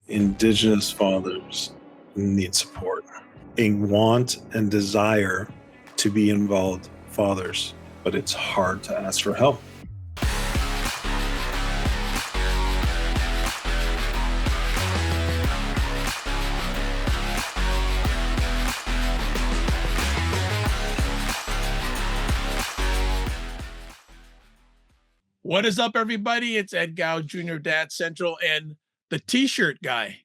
Indigenous fathers need support, a want and desire to be involved fathers, but it's hard to ask for help. What is up, everybody? It's Ed Gow, Jr. Dad Central, and the T-shirt guy.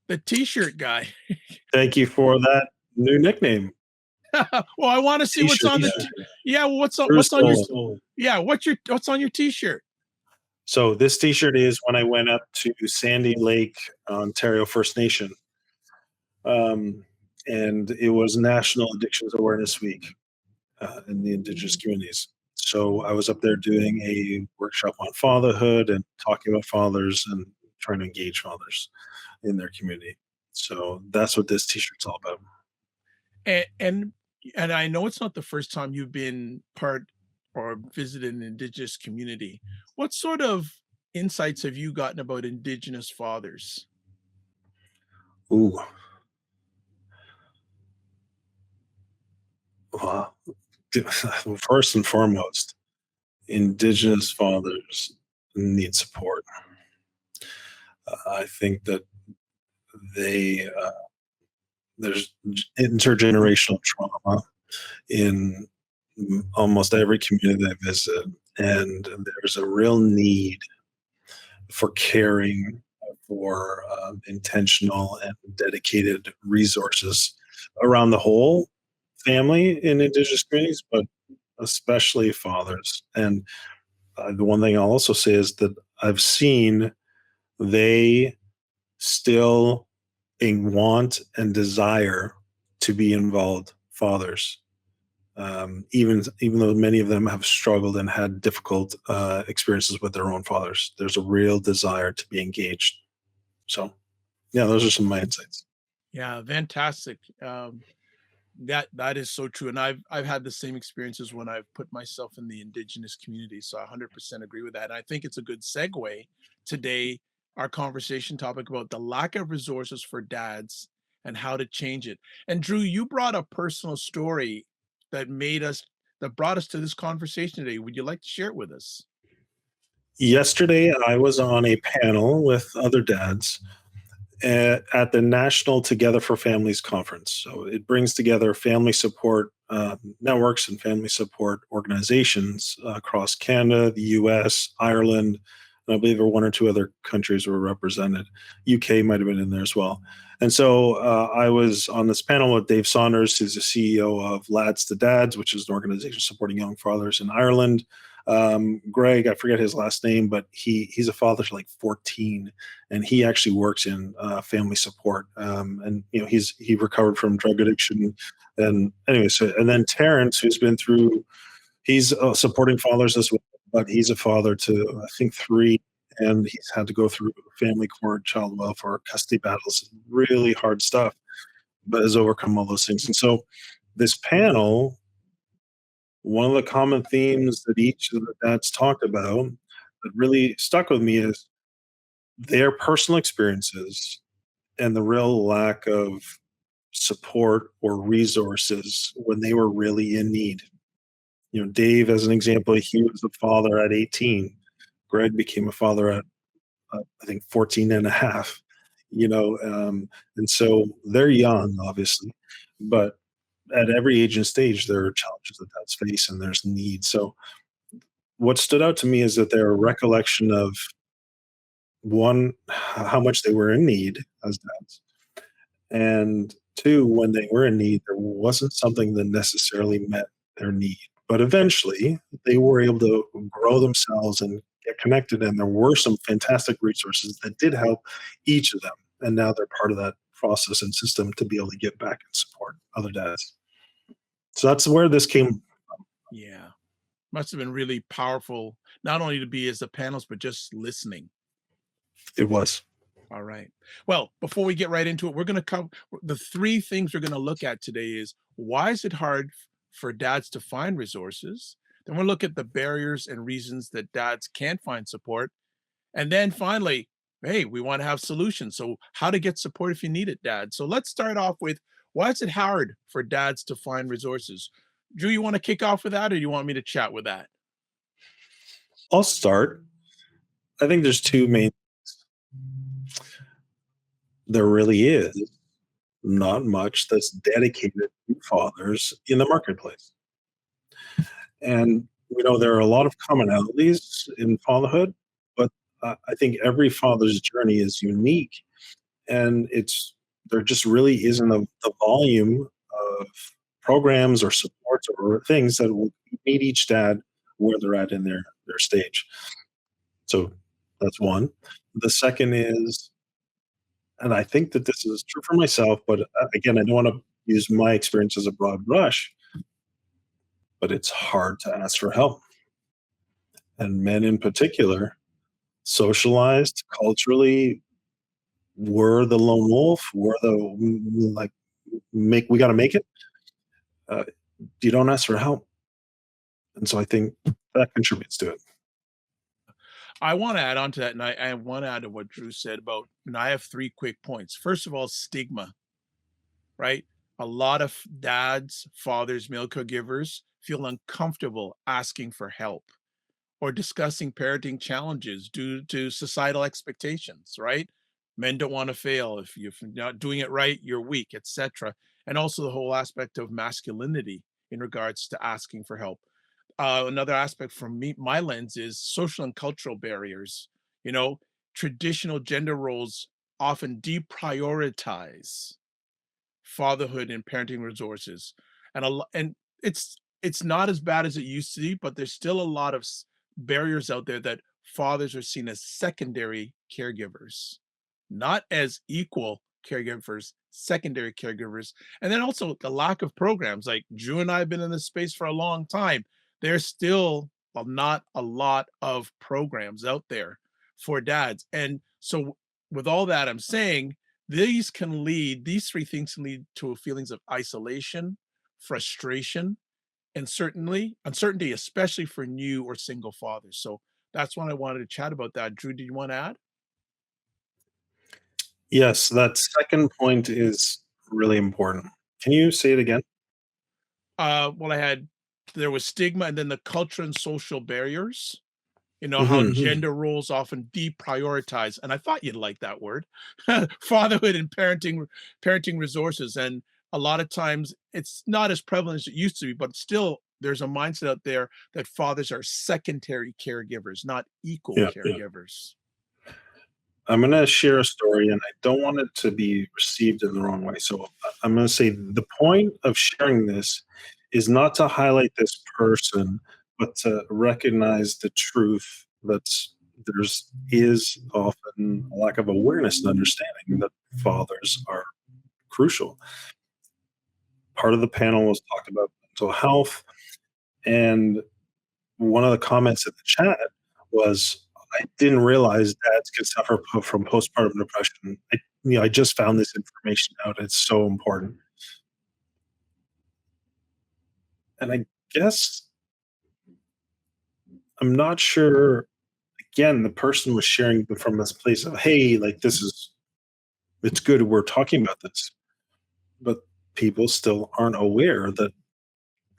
The T-shirt guy. Thank you for that new nickname. Well, I want to see what's on the. Yeah, well, what's on your? Yeah, what's on your T-shirt? So this T-shirt is when I went up to Sandy Lake, Ontario First Nation, and it was National Addictions Awareness Week in the Indigenous communities. So I was up there doing a workshop on fatherhood and talking about fathers and trying to engage fathers in their community. So that's what this T-shirt's all about. And I know it's not the first time you've been part or visited an Indigenous community. What sort of insights have you gotten about Indigenous fathers? Ooh, well, first and foremost, Indigenous fathers need support. I think that they there's intergenerational trauma in almost every community I visit, and there's a real need for caring, for intentional and dedicated resources around the whole family in Indigenous communities, but especially fathers. And the one thing I'll also say is that I've seen they still want and desire to be involved fathers, even though many of them have struggled and had difficult experiences with their own fathers. There's a real desire to be engaged. So, yeah, those are some of my insights. Yeah, fantastic. That is so true, and I've had the same experiences when I've put myself in the Indigenous community, so I 100% agree with that, and I think it's a good segue today, our conversation topic about the lack of resources for dads and how to change it. And Drew, you brought a personal story that brought us to this conversation today. Would you like to share it with us? Yesterday, I was on a panel with other dads at the National Together for Families conference. So it brings together family support networks and family support organizations across Canada, the US, Ireland, and I believe there were one or two other countries were represented. UK might have been in there as well. And so I was on this panel with Dave Saunders, who's the CEO of Lads to Dads, which is an organization supporting young fathers in Ireland. Greg, I forget his last name, but he's a father to like 14, and he actually works in family support. And he recovered from drug addiction, and anyway. So and then Terrence, who's been through, he's supporting fathers as well, but he's a father to I think three, and he's had to go through family court, child welfare, custody battles, really hard stuff, but has overcome all those things. And so this panel, one of the common themes that each of the dads talked about that really stuck with me is their personal experiences and the real lack of support or resources when they were really in need. Dave, as an example, he was a father at 18. Greg became a father at, I think, 14 and a half, and so they're young, obviously, but at every age and stage, there are challenges that dads face and there's needs. So what stood out to me is that their recollection of one, how much they were in need as dads, and two, when they were in need, there wasn't something that necessarily met their need. But eventually, they were able to grow themselves and get connected, and there were some fantastic resources that did help each of them. And now they're part of that process and system to be able to give back and support other dads. So that's where this came. Yeah. Must have been really powerful, not only to be as the panels, but just listening. It was. All right. Well, before we get right into it, we're going to come. The three things we're going to look at today is why is it hard for dads to find resources? Then we'll look at the barriers and reasons that dads can't find support. And then finally, Hey, we want to have solutions. So, how to get support if you need it, dad. So, let's start off with why is it hard for dads to find resources? Drew, you want to kick off with that, or do you want me to chat with that? I'll start. I think there's two main. There really is not much that's dedicated to fathers in the marketplace. And we know there are a lot of commonalities in fatherhood, but I think every father's journey is unique. And there just really isn't the volume of programs or supports or things that will meet each dad where they're at in their stage. So that's one. The second is, and I think that this is true for myself, but again, I don't want to use my experience as a broad brush, but it's hard to ask for help. And men in particular, socialized culturally, were the lone wolf, were the like make we got to make it. Uh, you don't ask for help, and so I think that contributes to it. I want to add on to that, and I want to add to what Drew said about, and I have three quick points. First of all, stigma, right? A lot of dads, fathers, male caregivers feel uncomfortable asking for help or discussing parenting challenges due to societal expectations, right? Men don't want to fail. If you're not doing it right, you're weak, etc. And also the whole aspect of masculinity in regards to asking for help. Another aspect from me, my lens is social and cultural barriers. You know, traditional gender roles often deprioritize fatherhood and parenting resources, and and it's not as bad as it used to be, but there's still a lot of barriers out there that fathers are seen as secondary caregivers, not as equal caregivers, secondary caregivers. And then also the lack of programs. Like Drew and I have been in this space for a long time. There's still not a lot of programs out there for dads. And so with all that I'm saying, these three things can lead to feelings of isolation, frustration, and certainly uncertainty, especially for new or single fathers. So that's why I wanted to chat about that. Drew, do you want to add? Yes, that second point is really important. Can you say it again? Well, there was stigma and then the culture and social barriers. You know, how Mhm. gender roles often deprioritize, and I thought you'd like that word, fatherhood and parenting resources. And a lot of times it's not as prevalent as it used to be, but still there's a mindset out there that fathers are secondary caregivers, not equal Yeah, yeah. caregivers. I'm gonna share a story, and I don't want it to be received in the wrong way. So I'm gonna say the point of sharing this is not to highlight this person, but to recognize the truth that's there's is often a lack of awareness and understanding that fathers are crucial. Part of the panel was talked about mental health, and one of the comments in the chat was, "I didn't realize dads could suffer from postpartum depression. I just found this information out. It's so important." And I guess I'm not sure. Again, the person was sharing from this place of, "Hey, like this is it's good we're talking about this," but people still aren't aware that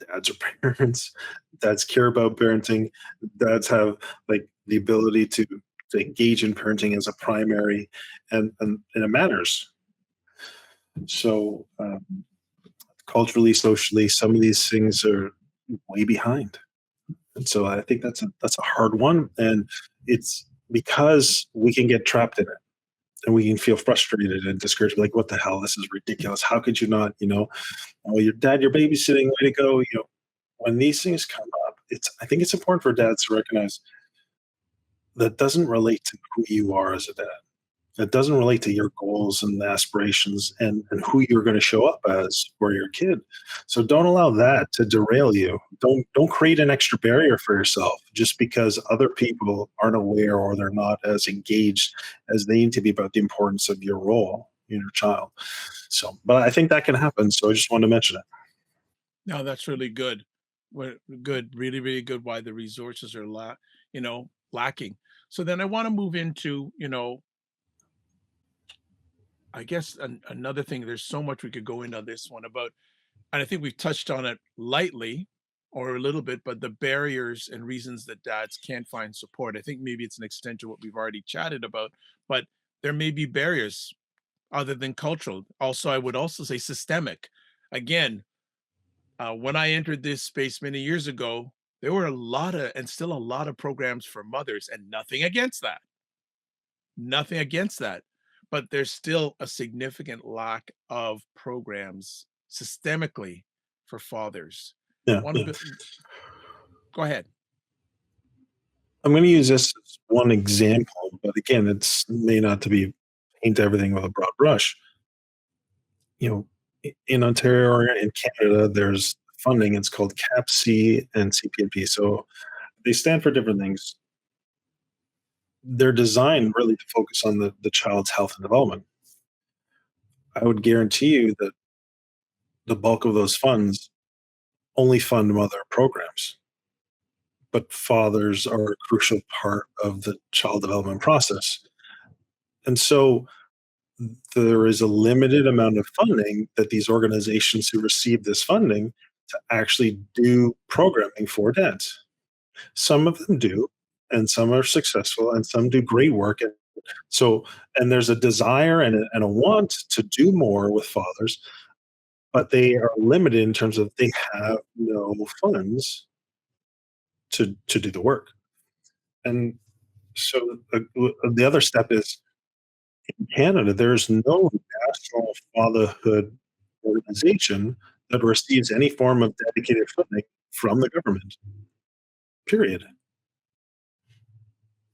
dads are parents, dads care about parenting, dads have like the ability to engage in parenting as a primary, and it matters. So culturally, socially, some of these things are way behind, and so I think that's a hard one, and it's because we can get trapped in it. And we can feel frustrated and discouraged, like, what the hell? This is ridiculous. How could you not, oh, your dad, you're babysitting, way to go. When these things come up, I think it's important for dads to recognize that doesn't relate to who you are as a dad. It doesn't relate to your goals and aspirations and who you're going to show up as for your kid. So don't allow that to derail you. Don't create an extra barrier for yourself just because other people aren't aware or they're not as engaged as they need to be about the importance of your role in your child. So, but I think that can happen. So I just wanted to mention it. No, that's really good. Good, really, really good. Why the resources are lacking. So then I want to move into, I guess another thing, there's so much we could go into on this one about, and I think we've touched on it lightly or a little bit, but the barriers and reasons that dads can't find support. I think maybe it's an extension of what we've already chatted about, but there may be barriers other than cultural. Also, I would also say systemic. Again, when I entered this space many years ago, there were a lot of, and still a lot of programs for mothers, and nothing against that. Nothing against that. But there's still a significant lack of programs systemically for fathers. Yeah, One yeah. bit, go ahead. I'm going to use this as one example, but again, it's may not to be paint everything with a broad brush. You know, in Ontario or in Canada, there's funding. It's called CAPC and CPNP. So they stand for different things. They're designed really to focus on the child's health and development. I would guarantee you that the bulk of those funds only fund mother programs, but fathers are a crucial part of the child development process. And so there is a limited amount of funding that these organizations who receive this funding to actually do programming for dads. Some of them do, and some are successful, and some do great work. And so, and there's a desire and a want to do more with fathers, but they are limited in terms of they have no funds to do the work. And so the other step is in Canada, there's no national fatherhood organization that receives any form of dedicated funding from the government, period.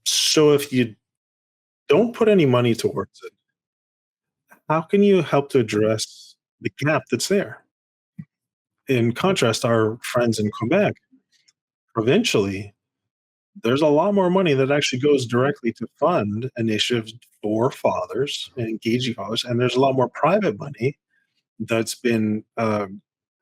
So if you don't put any money towards it, how can you help to address the gap that's there? In contrast, our friends in Quebec, provincially, there's a lot more money that actually goes directly to fund initiatives for fathers and engaging fathers. And there's a lot more private money that's been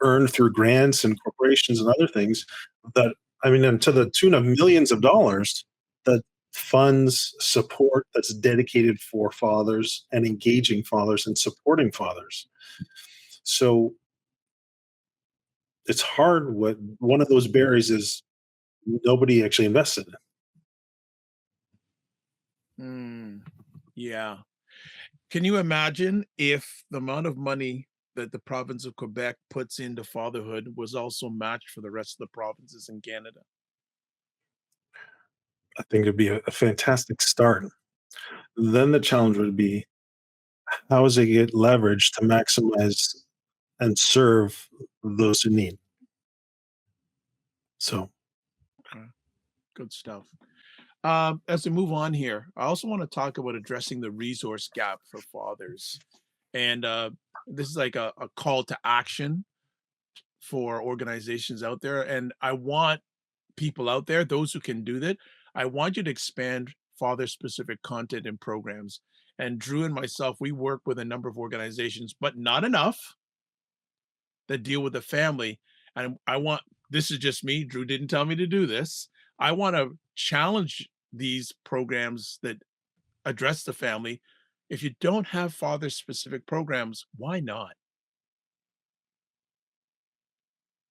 earned through grants and corporations and other things that, I mean, and to the tune of millions of dollars that funds support that's dedicated for fathers and engaging fathers and supporting fathers. So it's hard. What one of those barriers is nobody actually invested in it. Mm, yeah. Can you imagine if the amount of money that the province of Quebec puts into fatherhood was also matched for the rest of the provinces in Canada? I think it'd be a fantastic start. Then the challenge would be how does it get leverage to maximize and serve those who need? So, Okay, good stuff. As we move on here, I also want to talk about addressing the resource gap for fathers. And this is like a call to action for organizations out there. And I want people out there, those who can do that, I want you to expand father specific content and programs. And Drew and myself, we work with a number of organizations, but not enough that deal with the family. And I want, this is just me. Drew didn't tell me to do this. I want to challenge these programs that address the family. If you don't have father specific programs, why not?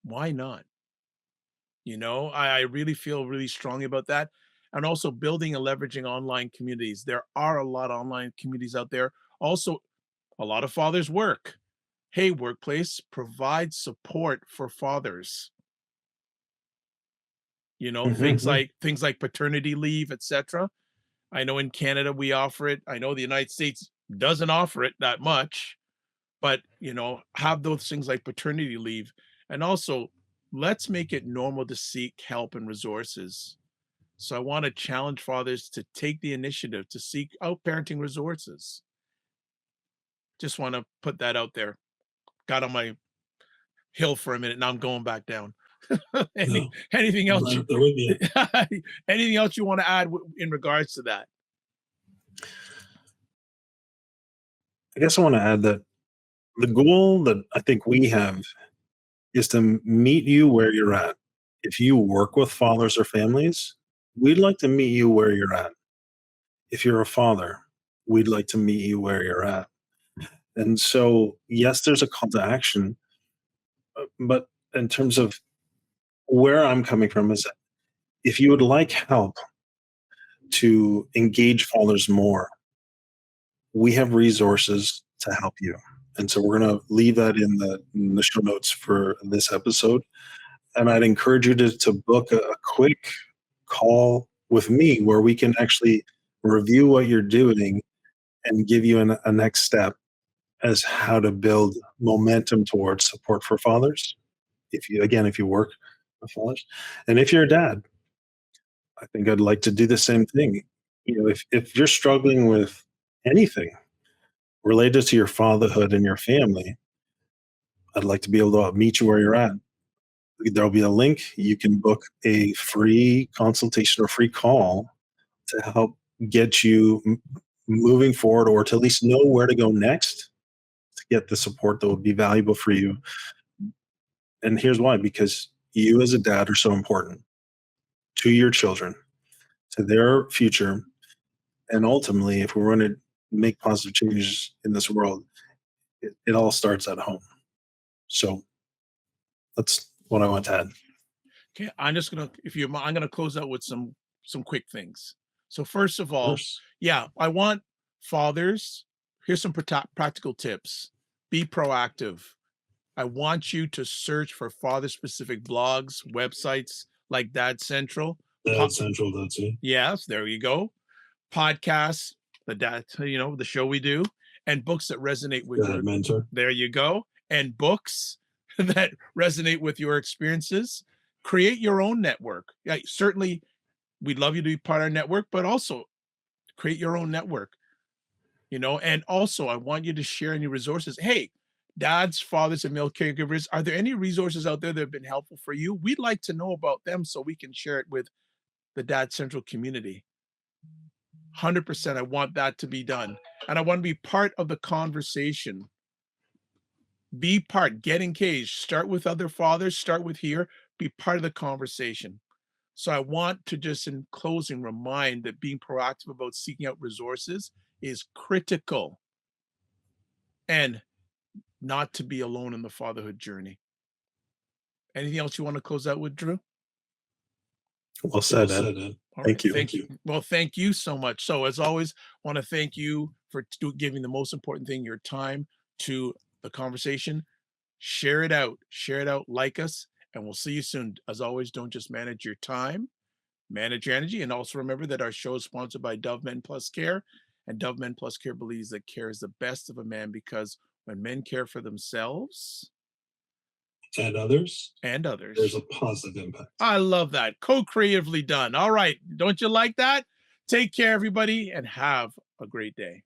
Why not? I really feel really strongly about that. And also building and leveraging online communities. There are a lot of online communities out there. Also, a lot of fathers work. Hey, workplace, provide support for fathers. mhm. Things like paternity leave, etc. I know in Canada we offer it. I know the United States doesn't offer it that much, but have those things like paternity leave. And also, let's make it normal to seek help and resources. So I want to challenge fathers to take the initiative to seek out parenting resources. Just want to put that out there. Got on my hill for a minute. Now I'm going back down. No, Anything I'm else? right there with you. Anything else you want to add in regards to that? I guess I want to add that the goal that I think we have is to meet you where you're at. If you work with fathers or families, we'd like to meet you where you're at. If you're a father, we'd like to meet you where you're at. And so, yes, there's a call to action, but in terms of where I'm coming from is that if you would like help to engage fathers more, we have resources to help you. And so we're going to leave that in the show notes for this episode. And I'd encourage you to book a quick call with me where we can actually review what you're doing and give you a next step as how to build momentum towards support for fathers. If you work with fathers, and if you're a dad, I think I'd like to do the same thing. If you're struggling with anything related to your fatherhood and your family, I'd like to be able to meet you where you're at. There'll be a link. You can book a free consultation or free call to help get you moving forward, or to at least know where to go next to get the support that would be valuable for you. And here's why: because you as a dad are so important to your children, to their future. And ultimately, if we want to make positive changes in this world, it all starts at home. So that's what I want to add. Okay, I'm just gonna, if you, I'm gonna close out with some quick things. So first of all, First, yeah, I want fathers. Here's some practical tips. Be proactive. I want you to search for father-specific blogs, websites like Dad Central. Dad Central, that's it. Yes, there you go. Podcasts, the dad, the show we do, and books that resonate with Dad your. Mentor. There you go. And books that resonate with your experiences. Create your own network. Yeah, certainly we'd love you to be part of our network, but also create your own network, and also I want you to share any resources. Hey, dads, fathers, and male caregivers, are there any resources out there that have been helpful for you? We'd like to know about them so we can share it with the Dad Central community. 100%. I want that to be done. And I want to be part of the conversation. Be part, get engaged, start with other fathers, start with here, be part of the conversation. So I want to just in closing remind that being proactive about seeking out resources is critical, and not to be alone in the fatherhood journey. Anything else you want to close out with, Drew? Well said, Ed. All right. Thank you. Thank you. Well, thank you so much. So, as always, want to thank you for giving the most important thing, your time, to the conversation. Share it out, like us, and we'll see you soon. As always, don't just manage your time, manage your energy. And also remember that our show is sponsored by Dove Men Plus Care. And Dove Men Plus Care believes that care is the best of a man, because when men care for themselves And others, and others, there's a positive impact. I love that. Co-creatively done. All right. Don't you like that? Take care, everybody, and have a great day.